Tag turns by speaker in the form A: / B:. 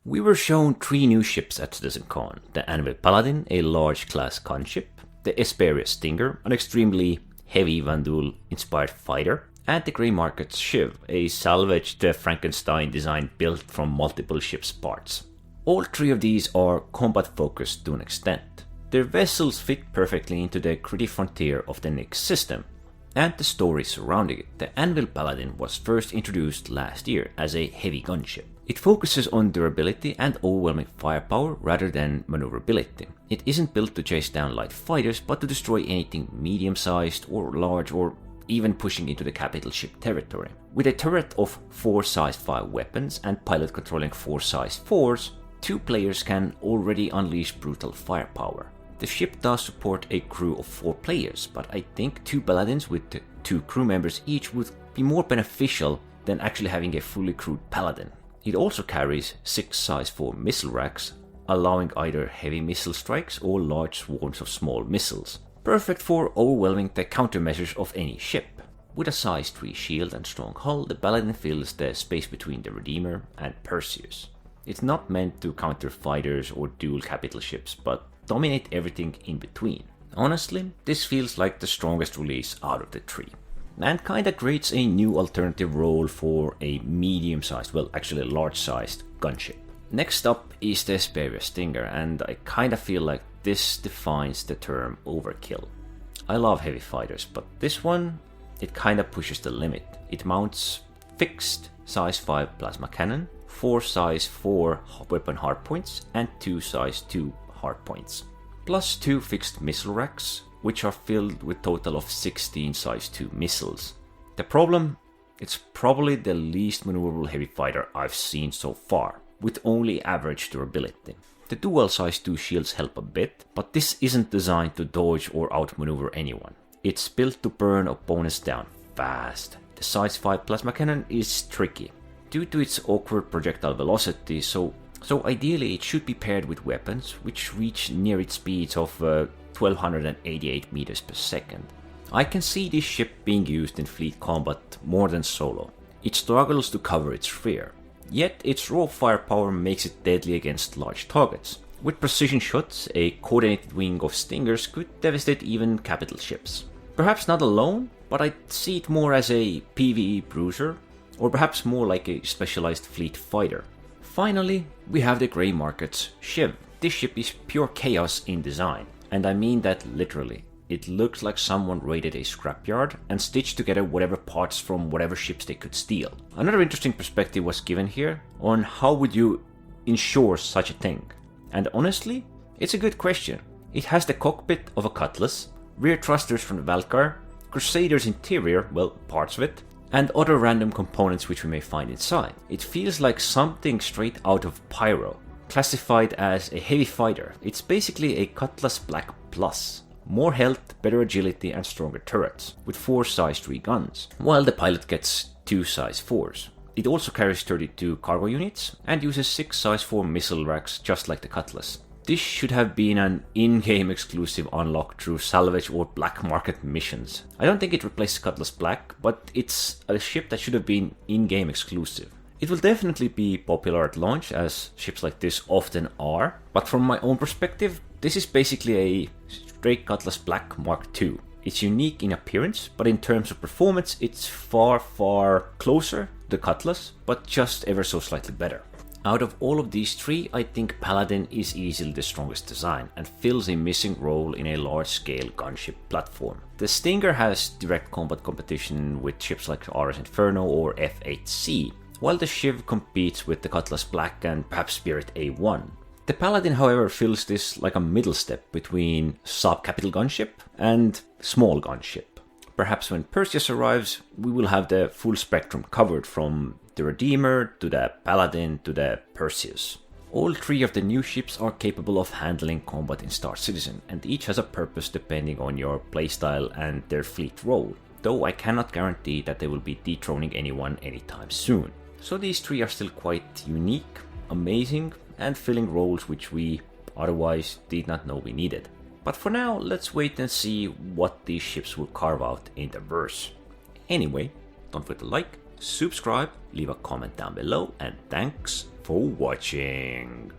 A: We were shown 3 new ships at CitizenCon: the Anvil Paladin, a large class gunship, the Esperia Stinger, an extremely heavy Vandal inspired fighter, and the Grey Market Shiv, a salvaged Frankenstein design built from multiple ships' parts. All 3 of these are combat focused to an extent. Their vessels fit perfectly into the gritty frontier of the Nyx system, and the story surrounding it. The Anvil Paladin was first introduced last year as a heavy gunship. It focuses on durability and overwhelming firepower rather than maneuverability. It isn't built to chase down light fighters, but to destroy anything medium-sized or large, or even pushing into the capital ship territory. With a turret of 4 size 5 weapons and pilot controlling 4 size 4s, 2 players can already unleash brutal firepower. The ship does support a crew of 4 players, but I think 2 paladins with 2 crew members each would be more beneficial than actually having a fully crewed paladin. It also carries 6 size 4 missile racks, allowing either heavy missile strikes or large swarms of small missiles. Perfect for overwhelming the countermeasures of any ship. With a size 3 shield and strong hull, the paladin fills the space between the Redeemer and Perseus. It's not meant to counter fighters or dual capital ships, but dominate everything in between. Honestly, this feels like the strongest release out of the 3. And kinda creates a new alternative role for a medium-sized, well actually large-sized gunship. Next up is the Esperious Stinger, and I kinda feel like this defines the term overkill. I love heavy fighters, but this one, it kinda pushes the limit. It mounts fixed size 5 plasma cannon, 4 size 4 weapon hardpoints, and 2 size 2 hardpoints, plus 2 fixed missile racks, which are filled with total of 16 size 2 missiles. The problem? It's probably the least maneuverable heavy fighter I've seen so far, with only average durability. The dual size 2 shields help a bit, but this isn't designed to dodge or outmaneuver anyone. It's built to burn opponents down fast. The size 5 plasma cannon is tricky, due to its awkward projectile velocity, so ideally it should be paired with weapons which reach near its speeds of 1288 meters per second. I can see this ship being used in fleet combat more than solo. It struggles to cover its rear, yet its raw firepower makes it deadly against large targets. With precision shots, a coordinated wing of Stingers could devastate even capital ships. Perhaps not alone, but I see it more as a PvE bruiser, or perhaps more like a specialized fleet fighter. Finally, we have the Grey Market Shiv. This ship is pure chaos in design, and I mean that literally. It looks like someone raided a scrapyard and stitched together whatever parts from whatever ships they could steal. Another interesting perspective was given here on how would you ensure such a thing. And honestly, it's a good question. It has the cockpit of a Cutlass, rear thrusters from the Valkyr, Crusader's interior, well, parts of it, and other random components which we may find inside. It feels like something straight out of Pyro, classified as a heavy fighter. It's basically a Cutlass Black Plus. More health, better agility and stronger turrets, with 4 size 3 guns, while the pilot gets 2 size 4s. It also carries 32 cargo units and uses 6 size 4 missile racks just like the Cutlass. This should have been an in-game exclusive unlock through salvage or black market missions. I don't think it replaces Cutlass Black, but it's a ship that should have been in-game exclusive. It will definitely be popular at launch, as ships like this often are, but from my own perspective, this is basically a straight Cutlass Black Mark II. It's unique in appearance, but in terms of performance, it's far closer to the Cutlass, but just ever so slightly better. Out of all of these 3, I think Paladin is easily the strongest design and fills a missing role in a large-scale gunship platform. The Stinger has direct combat competition with ships like RS Inferno or F8C, while the Shiv competes with the Cutlass Black and perhaps Spirit A1. The Paladin, however, fills this like a middle step between sub-capital gunship and small gunship. Perhaps when Perseus arrives, we will have the full spectrum covered, from the Redeemer to the Paladin to the Perseus. All 3 of the new ships are capable of handling combat in Star Citizen, and each has a purpose depending on your playstyle and their fleet role, though I cannot guarantee that they will be dethroning anyone anytime soon. So these 3 are still quite unique, amazing, and filling roles which we otherwise did not know we needed. But for now, let's wait and see what these ships will carve out in the verse. Anyway, don't forget to like, subscribe, leave a comment down below, and thanks for watching.